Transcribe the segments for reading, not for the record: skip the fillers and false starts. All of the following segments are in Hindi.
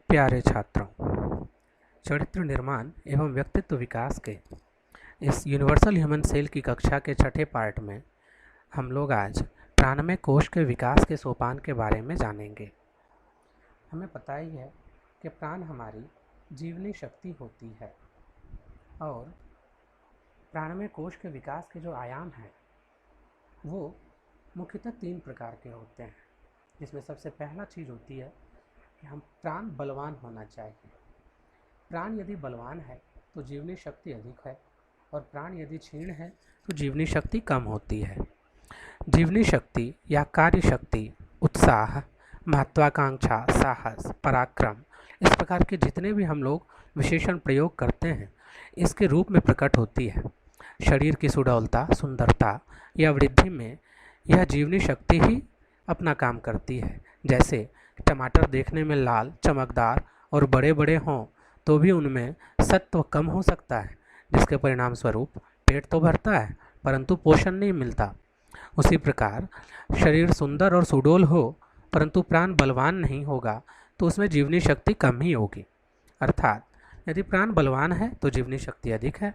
प्यारे छात्रों, चरित्र निर्माण एवं व्यक्तित्व विकास के इस यूनिवर्सल ह्यूमन सेल की कक्षा के छठे पार्ट में हम लोग आज प्राणमय कोश के विकास के सोपान के बारे में जानेंगे। हमें पता ही है कि प्राण हमारी जीवनी शक्ति होती है और प्राणमय कोश के विकास के जो आयाम हैं वो मुख्यतः 3 प्रकार के होते हैं, जिसमें सबसे पहला चीज़ होती है कि हम प्राण बलवान होना चाहिए। प्राण यदि बलवान है तो जीवनी शक्ति अधिक है और प्राण यदि क्षीण है तो जीवनी शक्ति कम होती है। जीवनी शक्ति या कार्य शक्ति, उत्साह, महत्वाकांक्षा, साहस, पराक्रम, इस प्रकार के जितने भी हम लोग विशेषण प्रयोग करते हैं इसके रूप में प्रकट होती है। शरीर की सुडौलता, सुंदरता या वृद्धि में यह जीवनी शक्ति ही अपना काम करती है। जैसे टमाटर देखने में लाल, चमकदार और बड़े बड़े हों तो भी उनमें सत्व कम हो सकता है, जिसके परिणाम स्वरूप पेट तो भरता है परंतु पोषण नहीं मिलता। उसी प्रकार शरीर सुंदर और सुडौल हो परंतु प्राण बलवान नहीं होगा तो उसमें जीवनी शक्ति कम ही होगी। अर्थात यदि प्राण बलवान है तो जीवनी शक्ति अधिक है।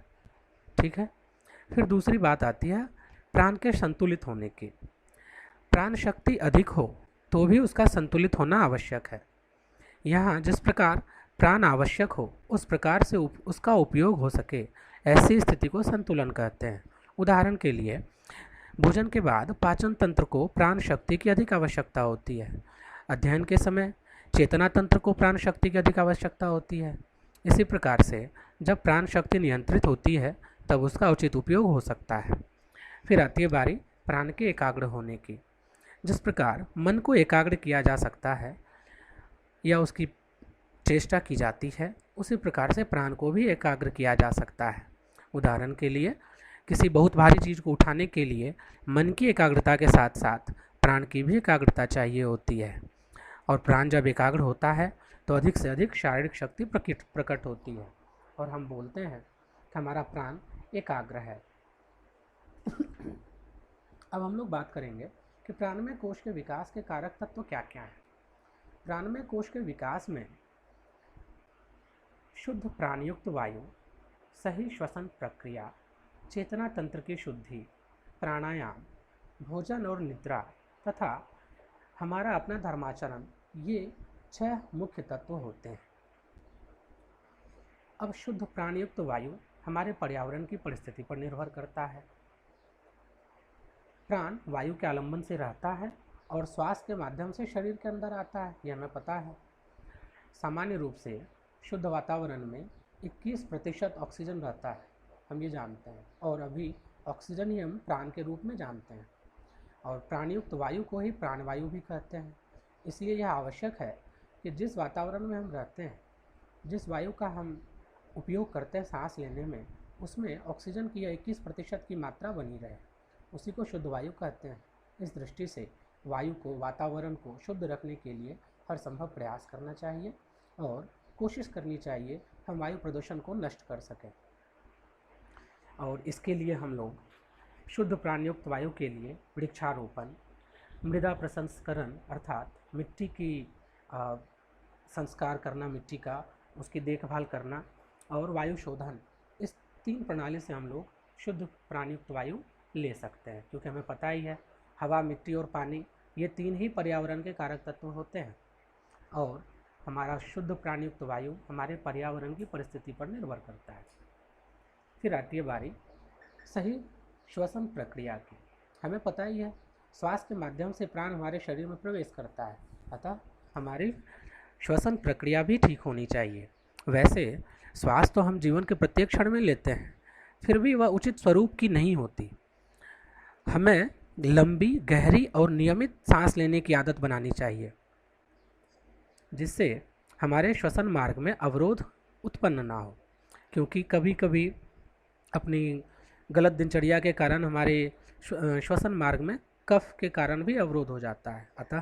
ठीक है। फिर दूसरी बात आती है प्राण के संतुलित होने की। प्राण शक्ति अधिक हो तो भी उसका संतुलित होना आवश्यक है। यहाँ जिस प्रकार प्राण आवश्यक हो उस प्रकार से उसका उपयोग हो सके, ऐसी स्थिति को संतुलन कहते हैं। उदाहरण के लिए भोजन के बाद पाचन तंत्र को प्राण शक्ति की अधिक आवश्यकता होती है। अध्ययन के समय चेतना तंत्र को प्राण शक्ति की अधिक आवश्यकता होती है। इसी प्रकार से जब प्राण शक्ति नियंत्रित होती है तब उसका उचित उपयोग हो सकता है। फिर आती है बारी प्राण के एकाग्र होने की। जिस प्रकार मन को एकाग्र किया जा सकता है या उसकी चेष्टा की जाती है, उसी प्रकार से प्राण को भी एकाग्र किया जा सकता है। उदाहरण के लिए किसी बहुत भारी चीज़ को उठाने के लिए मन की एकाग्रता के साथ साथ प्राण की भी एकाग्रता चाहिए होती है। और प्राण जब एकाग्र होता है तो अधिक से अधिक शारीरिक शक्ति प्रकट होती है और हम बोलते हैं कि हमारा प्राण एकाग्र है। अब हम लोग बात करेंगे कि प्राणमय कोश के विकास के कारक तत्व क्या क्या हैं। प्राणमय कोश के विकास में शुद्ध प्राणयुक्त वायु, सही श्वसन प्रक्रिया, चेतना तंत्र की शुद्धि, प्राणायाम, भोजन और निद्रा तथा हमारा अपना धर्माचरण, ये 6 मुख्य तत्व होते हैं। अब शुद्ध प्राणयुक्त वायु हमारे पर्यावरण की परिस्थिति पर निर्भर करता है। प्राण वायु के आलंबन से रहता है और श्वास के माध्यम से शरीर के अंदर आता है, यह हमें पता है। सामान्य रूप से शुद्ध वातावरण में 21% ऑक्सीजन रहता है, हम ये जानते हैं, और अभी ऑक्सीजन ही हम प्राण के रूप में जानते हैं। और प्राणयुक्त वायु को ही प्राणवायु भी कहते हैं। इसलिए यह आवश्यक है कि जिस वातावरण में हम रहते हैं, जिस वायु का हम उपयोग करते हैं सांस लेने में, उसमें ऑक्सीजन की 21% की मात्रा बनी रहे, उसी को शुद्ध वायु कहते हैं। इस दृष्टि से वायु को, वातावरण को शुद्ध रखने के लिए हर संभव प्रयास करना चाहिए और कोशिश करनी चाहिए हम वायु प्रदूषण को नष्ट कर सकें। और इसके लिए हम लोग शुद्ध प्राणयुक्त वायु के लिए वृक्षारोपण, मृदा प्रसंस्करण अर्थात मिट्टी की संस्कार करना, मिट्टी का उसकी देखभाल करना, और वायु शोधन, इस 3 प्रणाली से हम लोग शुद्ध प्राणयुक्त वायु ले सकते हैं। क्योंकि हमें पता ही है हवा, मिट्टी और पानी, ये 3 ही पर्यावरण के कारक तत्व होते हैं और हमारा शुद्ध प्राणयुक्त वायु हमारे पर्यावरण की परिस्थिति पर निर्भर करता है। फिर आती है बारी सही श्वसन प्रक्रिया की। हमें पता ही है श्वास के माध्यम से प्राण हमारे शरीर में प्रवेश करता है, अतः हमारी श्वसन प्रक्रिया भी ठीक होनी चाहिए। वैसे श्वास तो हम जीवन के प्रत्येक क्षण में लेते हैं, फिर भी वह उचित स्वरूप की नहीं होती। हमें लंबी, गहरी और नियमित सांस लेने की आदत बनानी चाहिए, जिससे हमारे श्वसन मार्ग में अवरोध उत्पन्न ना हो। क्योंकि कभी कभी अपनी गलत दिनचर्या के कारण हमारे श्वसन मार्ग में कफ के कारण भी अवरोध हो जाता है। अतः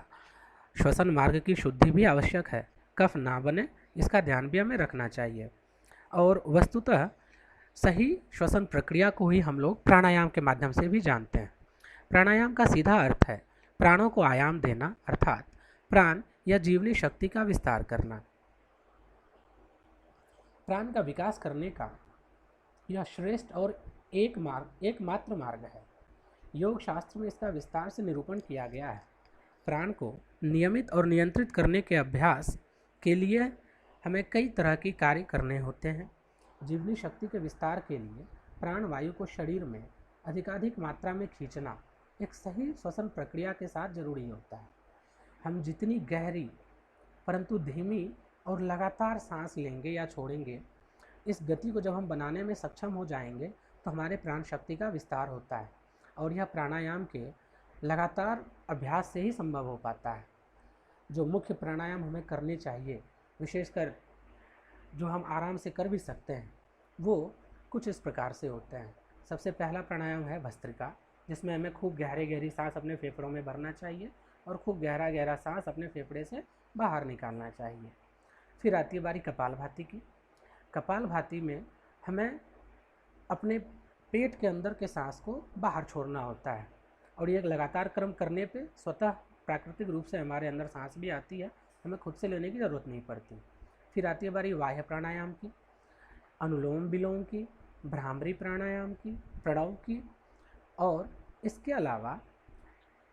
श्वसन मार्ग की शुद्धि भी आवश्यक है, कफ ना बने इसका ध्यान भी हमें रखना चाहिए। और वस्तुतः सही श्वसन प्रक्रिया को ही हम लोग प्राणायाम के माध्यम से भी जानते हैं। प्राणायाम का सीधा अर्थ है प्राणों को आयाम देना, अर्थात प्राण या जीवनी शक्ति का विस्तार करना। प्राण का विकास करने का यह श्रेष्ठ और एकमात्र मार्ग है। योग शास्त्र में इसका विस्तार से निरूपण किया गया है। प्राण को नियमित और नियंत्रित करने के अभ्यास के लिए हमें कई तरह के कार्य करने होते हैं। जीवनी शक्ति के विस्तार के लिए प्राण वायु को शरीर में अधिकाधिक मात्रा में खींचना एक सही श्वसन प्रक्रिया के साथ जरूरी होता है। हम जितनी गहरी परंतु धीमी और लगातार सांस लेंगे या छोड़ेंगे, इस गति को जब हम बनाने में सक्षम हो जाएंगे तो हमारे प्राण शक्ति का विस्तार होता है और यह प्राणायाम के लगातार अभ्यास से ही संभव हो पाता है। जो मुख्य प्राणायाम हमें करने चाहिए, विशेषकर जो हम आराम से कर भी सकते हैं, वो कुछ इस प्रकार से होते हैं। सबसे पहला प्राणायाम है भस्त्रिका, जिसमें हमें खूब गहरी सांस अपने फेफड़ों में भरना चाहिए और खूब गहरा सांस अपने फेफड़े से बाहर निकालना चाहिए। फिर आती है बारी कपालभाति की। कपालभाति में हमें अपने पेट के अंदर के सांस को बाहर छोड़ना होता है और ये लगातार क्रम करने पे स्वतः प्राकृतिक रूप से हमारे अंदर सांस भी आती है, हमें खुद से लेने की ज़रूरत नहीं पड़ती। फिर आती है बारी बाह्य प्राणायाम की, अनुलोम विलोम की, भ्रामरी प्राणायाम की, प्रणव की, और इसके अलावा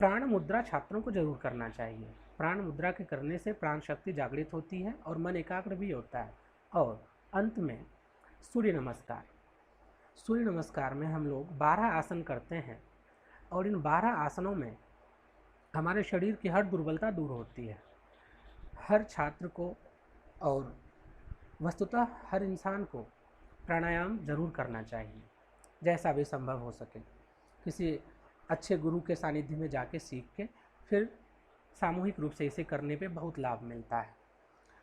प्राण मुद्रा छात्रों को जरूर करना चाहिए। प्राण मुद्रा के करने से प्राण शक्ति जागृत होती है और मन एकाग्र भी होता है। और अंत में सूर्य नमस्कार। सूर्य नमस्कार में हम लोग 12 आसन करते हैं और इन 12 आसनों में हमारे शरीर की हर दुर्बलता दूर होती है। हर छात्र को और वस्तुतः हर इंसान को प्राणायाम जरूर करना चाहिए, जैसा भी संभव हो सके। किसी अच्छे गुरु के सानिध्य में जाके सीख के फिर सामूहिक रूप से इसे करने पे बहुत लाभ मिलता है।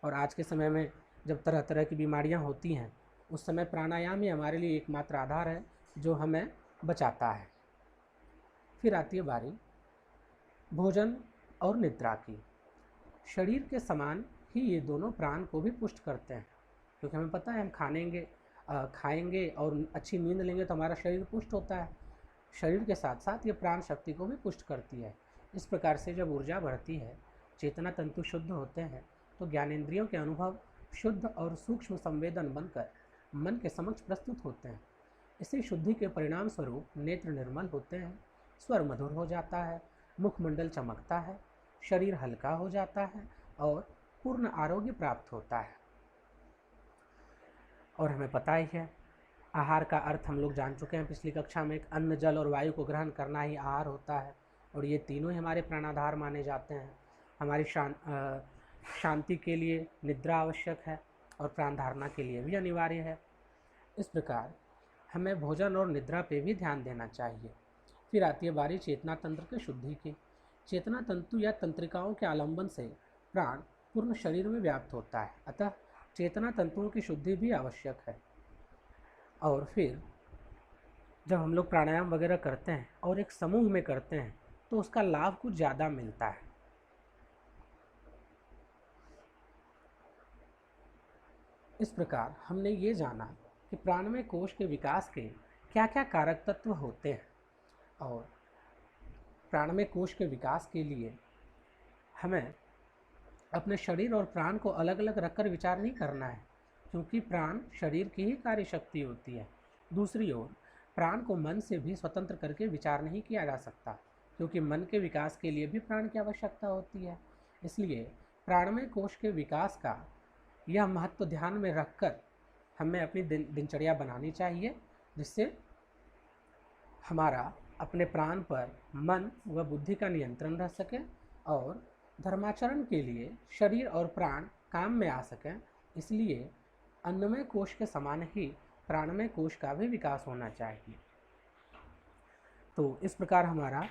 और आज के समय में जब तरह तरह की बीमारियां होती हैं, उस समय प्राणायाम ही हमारे लिए एकमात्र आधार है जो हमें बचाता है। फिर आती है बारी भोजन और निद्रा की। शरीर के समान ही ये दोनों प्राण को भी पुष्ट करते हैं, क्योंकि हमें पता है हम खाएंगे और अच्छी नींद लेंगे तो हमारा शरीर पुष्ट होता है। शरीर के साथ साथ ये प्राण शक्ति को भी पुष्ट करती है। इस प्रकार से जब ऊर्जा बढ़ती है, चेतना तंतु शुद्ध होते हैं, तो ज्ञानेंद्रियों के अनुभव शुद्ध और सूक्ष्म संवेदन बनकर मन के समक्ष प्रस्तुत होते हैं। इसी शुद्धि के परिणाम स्वरूप नेत्र निर्मल होते हैं, स्वर मधुर हो जाता है, मुखमंडल चमकता है, शरीर हल्का हो जाता है और पूर्ण आरोग्य प्राप्त होता है। और हमें पता ही है, आहार का अर्थ हम लोग जान चुके हैं पिछली कक्षा में। अन्न, जल और वायु को ग्रहण करना ही आहार होता है और ये तीनों ही हमारे प्राणाधार माने जाते हैं। हमारी शांति के लिए निद्रा आवश्यक है और प्राण धारणा के लिए भी अनिवार्य है। इस प्रकार हमें भोजन और निद्रा पे भी ध्यान देना चाहिए। फिर आती है बारी चेतना तंत्र की शुद्धि की। चेतना तंतु या तंत्रिकाओं के आलंबन से प्राण पूर्ण शरीर में व्याप्त होता है, अतः चेतना तंतुओं की शुद्धि भी आवश्यक है। और फिर जब हम लोग प्राणायाम वगैरह करते हैं और एक समूह में करते हैं तो उसका लाभ कुछ ज़्यादा मिलता है। इस प्रकार हमने ये जाना कि प्राणमय कोश के विकास के क्या क्या कारक तत्व होते हैं और प्राणमय कोश के विकास के लिए हमें अपने शरीर और प्राण को अलग अलग रखकर विचार नहीं करना है, क्योंकि प्राण शरीर की ही कार्य शक्ति होती है। दूसरी ओर प्राण को मन से भी स्वतंत्र करके विचार नहीं किया जा सकता, क्योंकि मन के विकास के लिए भी प्राण की आवश्यकता होती है। इसलिए प्राणमय कोश के विकास का यह महत्व ध्यान में रखकर हमें अपनी दिनचर्या बनानी चाहिए, जिससे हमारा अपने प्राण पर मन व बुद्धि का नियंत्रण रह सके और धर्माचरण के लिए शरीर और प्राण काम में आ सकें। इसलिए अन्नमय कोश के समान ही प्राणमय कोश का भी विकास होना चाहिए। तो इस प्रकार हमारा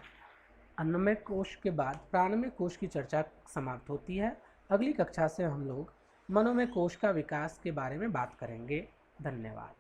अन्नमय कोश के बाद प्राणमय कोश की चर्चा समाप्त होती है। अगली कक्षा से हम लोग मनोमय कोश का विकास के बारे में बात करेंगे। धन्यवाद।